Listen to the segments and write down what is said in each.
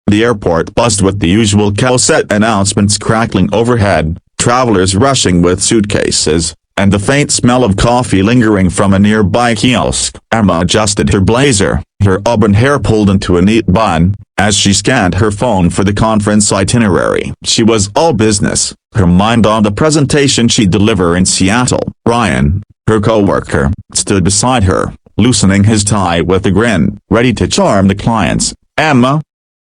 The airport buzzed with the usual cassette announcements crackling overhead, travelers rushing with suitcases, and the faint smell of coffee lingering from a nearby kiosk. Emma adjusted her blazer, her auburn hair pulled into a neat bun, as she scanned her phone for the conference itinerary. She was all business, her mind on the presentation she'd deliver in Seattle. Ryan, her co-worker, stood beside her, loosening his tie with a grin, ready to charm the clients. "Emma?"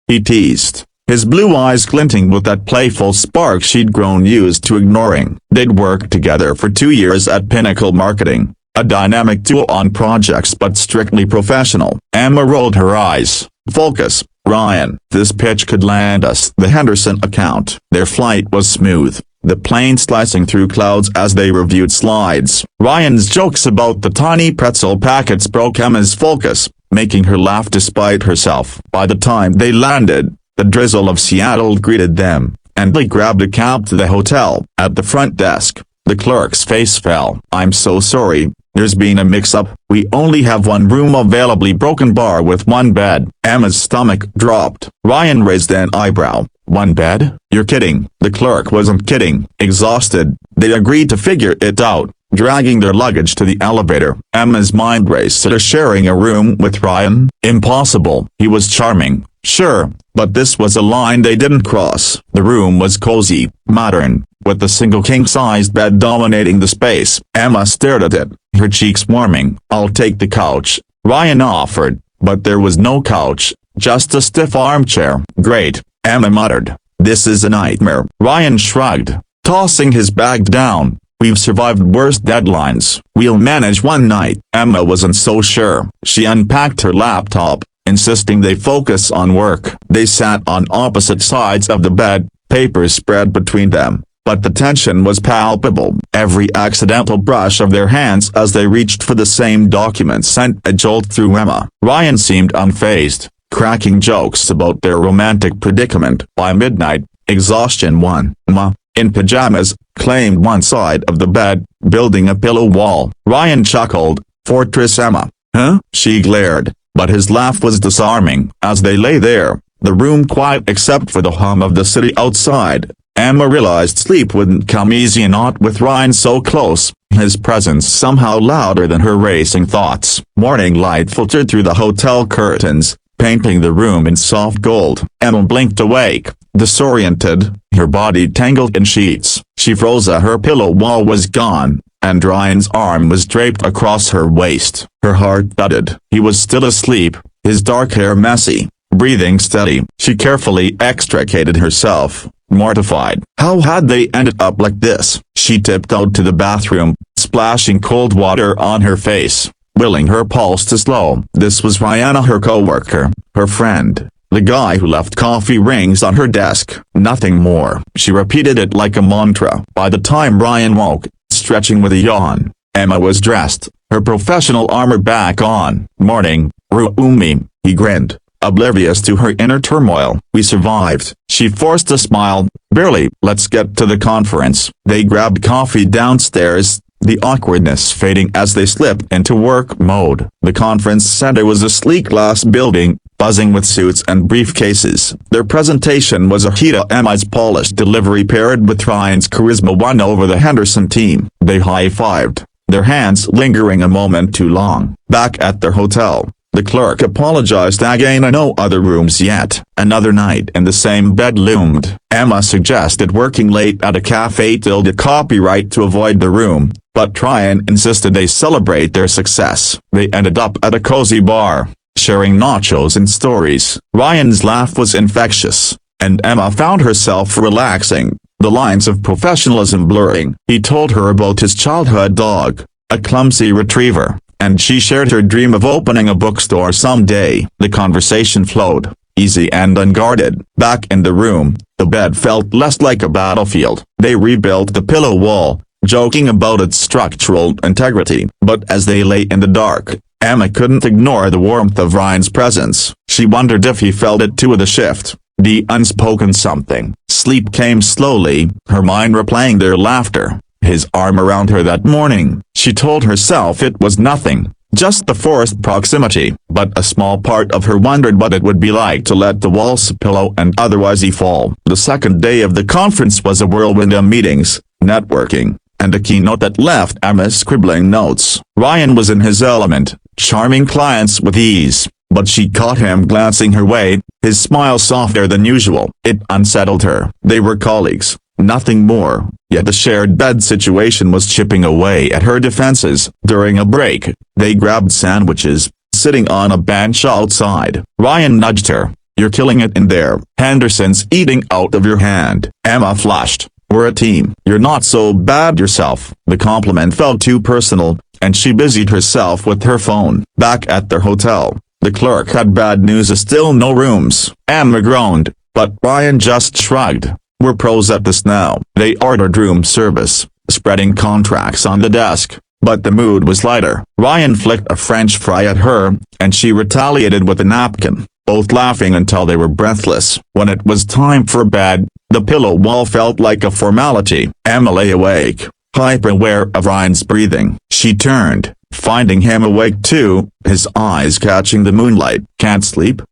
he teased, his blue eyes glinting with that playful spark she'd grown used to ignoring. They'd worked together for 2 years at Pinnacle Marketing, a dynamic duo on projects but strictly professional. Emma rolled her eyes. "Focus, Ryan. This pitch could land us the Henderson account." Their flight was smooth, the plane slicing through clouds as they reviewed slides. Ryan's jokes about the tiny pretzel packets broke Emma's focus, making her laugh despite herself. By the time they landed, the drizzle of Seattle greeted them, and they grabbed a cab to the hotel. At the front desk, the clerk's face fell. "I'm so sorry, there's been a mix-up. We only have one room available. Broken bar with one bed." Emma's stomach dropped. Ryan raised an eyebrow. "One bed? You're kidding." The clerk wasn't kidding. Exhausted, they agreed to figure it out, dragging their luggage to the elevator. Emma's mind raced at sharing a room with Ryan. Impossible. He was charming, sure, but this was a line they didn't cross. The room was cozy, modern, with a single king-sized bed dominating the space. Emma stared at it, her cheeks warming. "I'll take the couch," Ryan offered, but there was no couch, just a stiff armchair. "Great," Emma muttered. "This is a nightmare." Ryan shrugged, tossing his bag down. "We've survived worse deadlines. We'll manage one night." Emma wasn't so sure. She unpacked her laptop, insisting they focus on work. They sat on opposite sides of the bed, papers spread between them, but the tension was palpable. Every accidental brush of their hands as they reached for the same document sent a jolt through Emma. Ryan seemed unfazed, cracking jokes about their romantic predicament. By midnight, exhaustion won. Emma, in pajamas, claimed one side of the bed, building a pillow wall. Ryan chuckled. "Fortress Emma." "Huh?" she glared, but his laugh was disarming. As they lay there, the room quiet except for the hum of the city outside, Emma realized sleep wouldn't come easy, not with Ryan so close, his presence somehow louder than her racing thoughts. Morning light filtered through the hotel curtains, painting the room in soft gold. Emma blinked awake, disoriented, her body tangled in sheets. She froze. Her pillow wall was gone, and Ryan's arm was draped across her waist. Her heart thudded. He was still asleep, his dark hair messy, breathing steady. She carefully extricated herself, mortified. How had they ended up like this? She tiptoed to the bathroom, splashing cold water on her face, willing her pulse to slow. This was Ryan, her co-worker, her friend, the guy who left coffee rings on her desk. Nothing more. She repeated it like a mantra. By the time Ryan woke, stretching with a yawn, Emma was dressed, her professional armor back on. "Morning, Rumi," he grinned, oblivious to her inner turmoil. "We survived." She forced a smile. "Barely." "Let's get to the conference." They grabbed coffee downstairs, the awkwardness fading as they slipped into work mode. The conference center was a sleek glass building, buzzing with suits and briefcases. Their presentation was a hit. Emma's polished delivery paired with Ryan's charisma won over the Henderson team. They high-fived, their hands lingering a moment too long. Back at their hotel, the clerk apologized again. "No other rooms yet." Another night in the same bed loomed. Emma suggested working late at a cafe till the copyright to avoid the room, but Ryan insisted they celebrate their success. They ended up at a cozy bar, sharing nachos and stories. Ryan's laugh was infectious, and Emma found herself relaxing, the lines of professionalism blurring. He told her about his childhood dog, a clumsy retriever, and she shared her dream of opening a bookstore someday. The conversation flowed, easy and unguarded. Back in the room, the bed felt less like a battlefield. They rebuilt the pillow wall, joking about its structural integrity. But as they lay in the dark, Emma couldn't ignore the warmth of Ryan's presence. She wondered if he felt it too. The shift, the unspoken something. Sleep came slowly, her mind replaying their laughter, his arm around her that morning. She told herself it was nothing, just the forced proximity, but a small part of her wondered what it would be like to let the walls pillow and otherwise fall. The second day of the conference was a whirlwind of meetings, networking, and a keynote that left Emma scribbling notes. Ryan was in his element, charming clients with ease, but she caught him glancing her way, his smile softer than usual. It unsettled her. They were colleagues, nothing more, yet the shared bed situation was chipping away at her defenses. During a break, they grabbed sandwiches, sitting on a bench outside. Ryan nudged her. "You're killing it in there. Henderson's eating out of your hand." Emma flushed. "We're a team. You're not so bad yourself." The compliment felt too personal, and she busied herself with her phone. Back at their hotel, the clerk had bad news: still no rooms. Emma groaned, but Ryan just shrugged. "We're pros at this now." They ordered room service, spreading contracts on the desk, but the mood was lighter. Ryan flicked a French fry at her, and she retaliated with a napkin, both laughing until they were breathless. When it was time for bed, the pillow wall felt like a formality. Emma lay awake, hyper-aware of Ryan's breathing. She turned, finding him awake too, his eyes catching the moonlight. "Can't sleep?"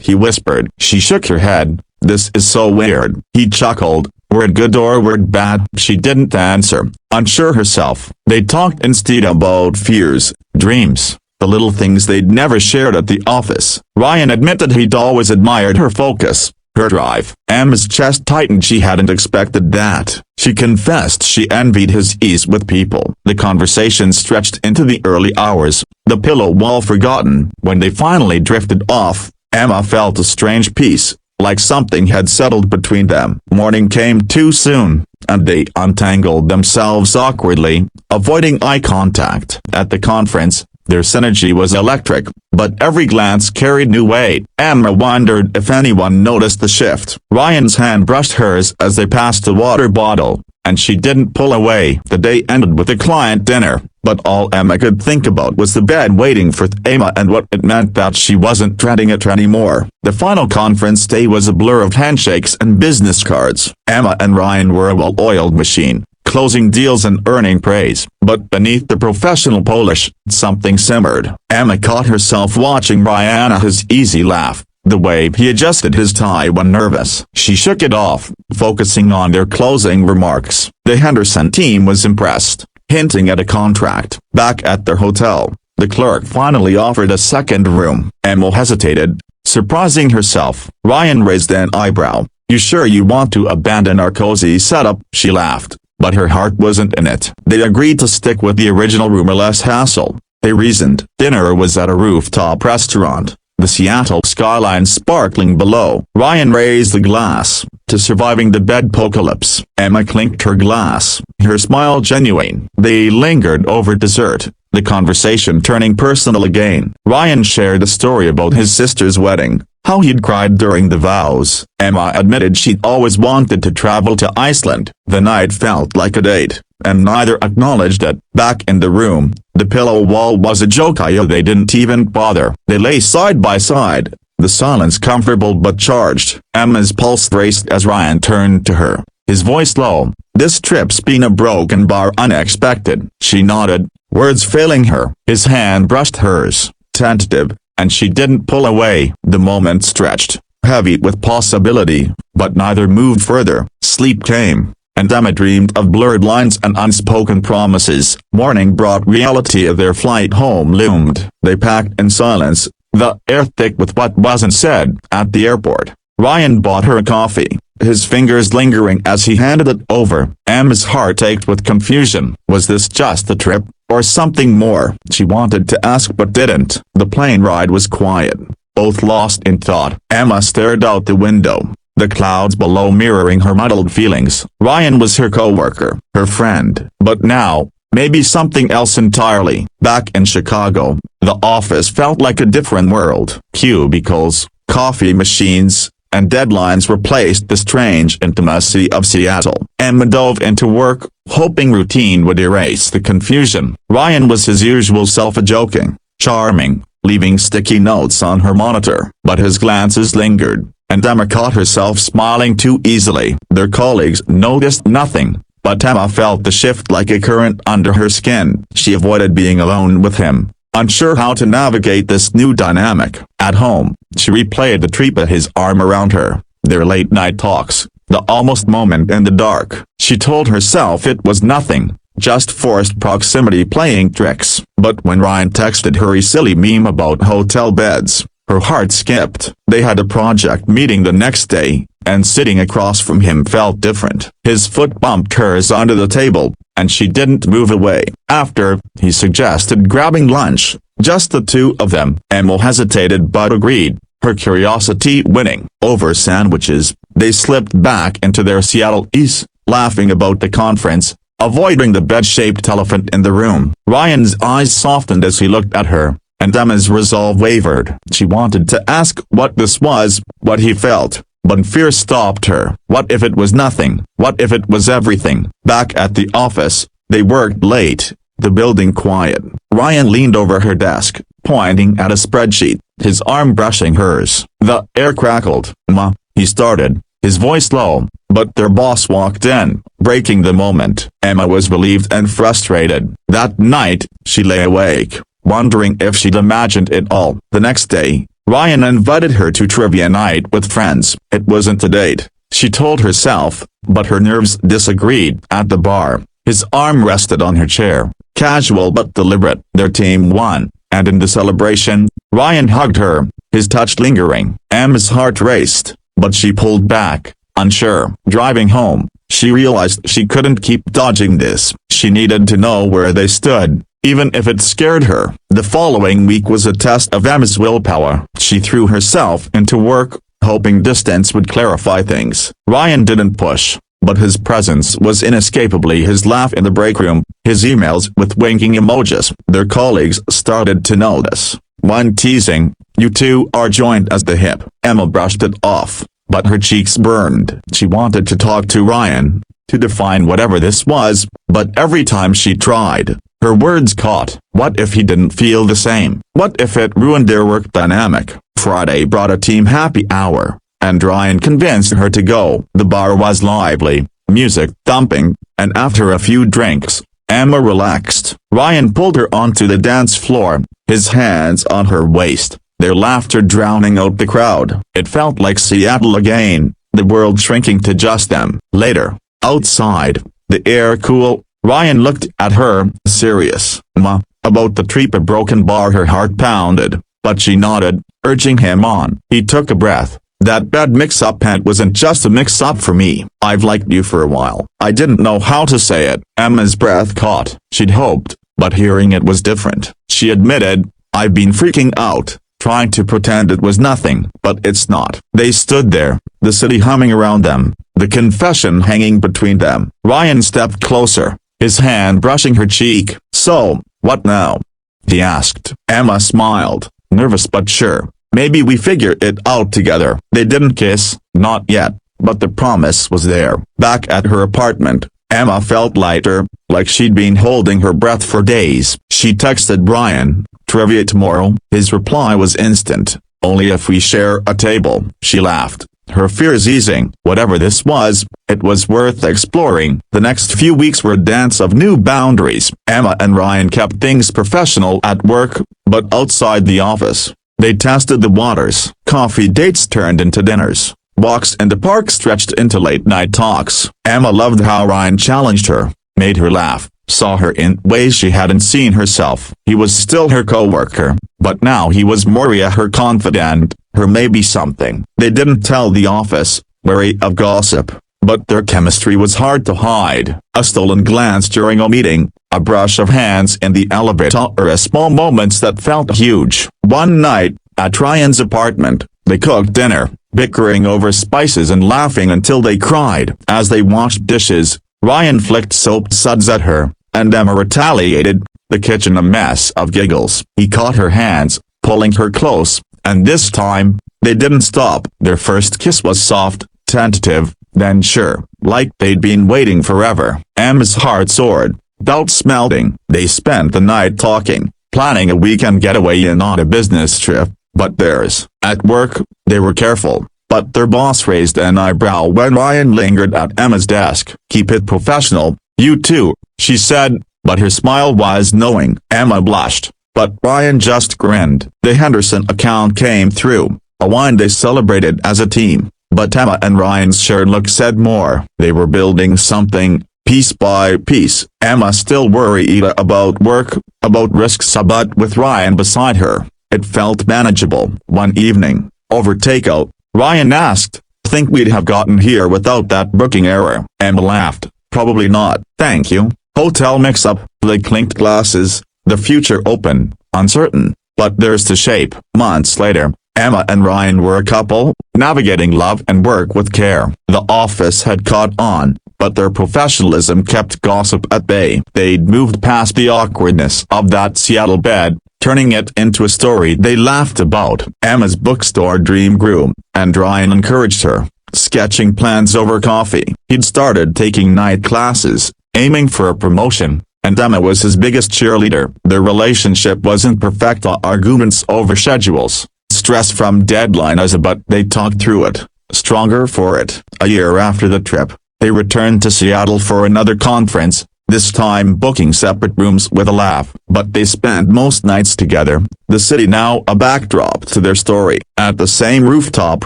he whispered. She shook her head. "This is so weird." He chuckled. "Word good or word bad?" She didn't answer, unsure herself. They talked instead about fears, dreams, the little things they'd never shared at the office. Ryan admitted he'd always admired her focus, her drive. Emma's chest tightened. She hadn't expected that. She confessed she envied his ease with people. The conversation stretched into the early hours, the pillow wall forgotten. When they finally drifted off, Emma felt a strange peace, like something had settled between them. Morning came too soon, and they untangled themselves awkwardly, avoiding eye contact. At the conference, their synergy was electric, but every glance carried new weight. Emma wondered if anyone noticed the shift. Ryan's hand brushed hers as they passed the water bottle, and she didn't pull away. The day ended with a client dinner, but all Emma could think about was the bed waiting for Emma and what it meant that she wasn't dreading it anymore. The final conference day was a blur of handshakes and business cards. Emma and Ryan were a well-oiled machine, closing deals and earning praise. But beneath the professional polish, something simmered. Emma caught herself watching Ryan's easy laugh, the way he adjusted his tie when nervous. She shook it off, focusing on their closing remarks. The Henderson team was impressed, hinting at a contract. Back at their hotel, the clerk finally offered a second room. Emma hesitated, surprising herself. Ryan raised an eyebrow. "You sure you want to abandon our cozy setup?" She laughed, but her heart wasn't in it. They agreed to stick with the original room or less hassle. They reasoned. Dinner was at a rooftop restaurant, the Seattle skyline sparkling below. Ryan raised the glass to surviving the bedpocalypse. Emma clinked her glass, her smile genuine. They lingered over dessert, the conversation turning personal again. Ryan shared a story about his sister's wedding, how he'd cried during the vows. Emma admitted she'd always wanted to travel to Iceland. The night felt like a date, and neither acknowledged it. Back in the room, the pillow wall was a joke. They didn't even bother. They lay side by side, the silence comfortable but charged. Emma's pulse raced as Ryan turned to her, his voice low. "This trip's been a broken bar unexpected." She nodded, words failing her. His hand brushed hers, tentative, and she didn't pull away. The moment stretched, heavy with possibility, but neither moved further. Sleep came, and Emma dreamed of blurred lines and unspoken promises. Morning brought reality. Of their flight home loomed. They packed in silence, the air thick with what wasn't said. At the airport, Ryan bought her a coffee, his fingers lingering as he handed it over. Emma's heart ached with confusion. Was this just a trip, or something more? She wanted to ask but didn't. The plane ride was quiet, both lost in thought. Emma stared out the window, the clouds below mirroring her muddled feelings. Ryan was her coworker, her friend, but now, maybe something else entirely. Back in Chicago, the office felt like a different world. Cubicles, coffee machines, and deadlines replaced the strange intimacy of Seattle. Emma dove into work, hoping routine would erase the confusion. Ryan was his usual self, joking, charming, leaving sticky notes on her monitor. But his glances lingered, and Emma caught herself smiling too easily. Their colleagues noticed nothing, but Emma felt the shift like a current under her skin. She avoided being alone with him, unsure how to navigate this new dynamic. At home, she replayed the trip, his arm around her, their late-night talks, the almost moment in the dark. She told herself it was nothing, just forced proximity playing tricks. But when Ryan texted her a silly meme about hotel beds, her heart skipped. They had a project meeting the next day, and sitting across from him felt different. His foot bumped hers onto the table, and she didn't move away. After, he suggested grabbing lunch, just the two of them. Emma hesitated but agreed, her curiosity winning. Over sandwiches, they slipped back into their Seattle ease, laughing about the conference, avoiding the bed-shaped elephant in the room. Ryan's eyes softened as he looked at her, and Emma's resolve wavered. She wanted to ask what this was, what he felt, but fear stopped her. What if it was nothing? What if it was everything? Back at the office, they worked late, the building quiet. Ryan leaned over her desk, pointing at a spreadsheet, his arm brushing hers. The air crackled. "Ma," he started, his voice low, but their boss walked in, breaking the moment. Emma was relieved and frustrated. That night, she lay awake, wondering if she'd imagined it all. The next day, Ryan invited her to trivia night with friends. It wasn't a date, she told herself, but her nerves disagreed. At the bar, his arm rested on her chair, casual but deliberate. Their team won, and in the celebration, Ryan hugged her, his touch lingering. Emma's heart raced, but she pulled back, unsure. Driving home, she realized she couldn't keep dodging this. She needed to know where they stood, even if it scared her. The following week was a test of Emma's willpower. She threw herself into work, hoping distance would clarify things. Ryan didn't push, but his presence was inescapably. His laugh in the break room, his emails with winking emojis. Their colleagues started to notice. One teasing, "You two are joined as the hip." Emma brushed it off, but her cheeks burned. She wanted to talk to Ryan, to define whatever this was, but every time she tried, her words caught. What if he didn't feel the same? What if it ruined their work dynamic? Friday brought a team happy hour, and Ryan convinced her to go. The bar was lively, music thumping, and after a few drinks, Emma relaxed. Ryan pulled her onto the dance floor, his hands on her waist, their laughter drowning out the crowd. It felt like Seattle again, the world shrinking to just them. Later, outside, the air cool, Ryan looked at her, serious. "Ma, about the trip." A broken bar. Her heart pounded, but she nodded, urging him on. He took a breath. "That bed mix-up, and wasn't just a mix-up for me. I've liked you for a while." I didn't know how to say it. Emma's breath caught. She'd hoped, but hearing it was different. She admitted, "I've been freaking out, trying to pretend it was nothing, but it's not." They stood there, the city humming around them, the confession hanging between them. Ryan stepped closer, his hand brushing her cheek. "So, what now?" he asked. Emma smiled, nervous but sure. "Maybe we figure it out together." They didn't kiss, not yet, but the promise was there. Back at her apartment, Emma felt lighter, like she'd been holding her breath for days. She texted Ryan, "Trivia tomorrow." His reply was instant, "Only if we share a table." She laughed, her fears easing. Whatever this was, it was worth exploring. The next few weeks were a dance of new boundaries. Emma and Ryan kept things professional at work, but outside the office, they tested the waters. Coffee dates turned into dinners. Walks in the park stretched into late-night talks. Emma loved how Ryan challenged her, made her laugh, saw her in ways she hadn't seen herself. He was still her co-worker, but now he was Moria, her confidant, her maybe something. They didn't tell the office, wary of gossip, but their chemistry was hard to hide. A stolen glance during a meeting, a brush of hands in the elevator, or small moments that felt huge. One night, at Ryan's apartment, they cooked dinner, bickering over spices and laughing until they cried. As they washed dishes, Ryan flicked soap suds at her, and Emma retaliated, the kitchen a mess of giggles. He caught her hands, pulling her close, and this time, they didn't stop. Their first kiss was soft, tentative, then sure, like they'd been waiting forever. Emma's heart soared, doubts melting. They spent the night talking, planning a weekend getaway and not a business trip, but theirs. At work, they were careful, but their boss raised an eyebrow when Ryan lingered at Emma's desk. "Keep it professional, you two," she said, but her smile was knowing. Emma blushed, but Ryan just grinned. The Henderson account came through, a win they celebrated as a team, but Emma and Ryan's shared look said more. They were building something, piece by piece. Emma still worried about work, about risks, but with Ryan beside her, it felt manageable. One evening, over takeout, Ryan asked, "Think we'd have gotten here without that booking error?" Emma laughed, "Probably not, thank you." Hotel mix-up. They clinked glasses, the future open, uncertain, but theirs to shape. Months later, Emma and Ryan were a couple, navigating love and work with care. The office had caught on, but their professionalism kept gossip at bay. They'd moved past the awkwardness of that Seattle bed, turning it into a story they laughed about. Emma's bookstore dream grew, and Ryan encouraged her, sketching plans over coffee. He'd started taking night classes, aiming for a promotion, and Emma was his biggest cheerleader. Their relationship wasn't perfect, arguments over schedules, stress from deadlines, but they talked through it, stronger for it. A year after the trip, they returned to Seattle for another conference, this time booking separate rooms with a laugh. But they spent most nights together, the city now a backdrop to their story. At the same rooftop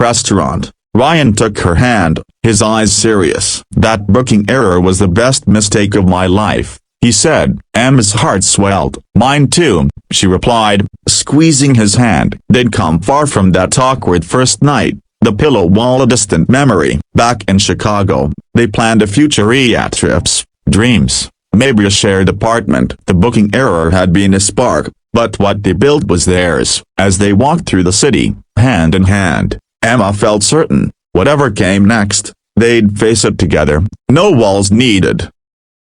restaurant, Ryan took her hand, his eyes serious. "That booking error was the best mistake of my life," he said. Emma's heart swelled. "Mine too," she replied, squeezing his hand. They'd come far from that awkward first night, the pillow wall a distant memory. Back in Chicago, they planned a future yacht trips, dreams, maybe a shared apartment. The booking error had been a spark, but what they built was theirs. As they walked through the city, hand in hand, Emma felt certain, whatever came next, they'd face it together. No walls needed,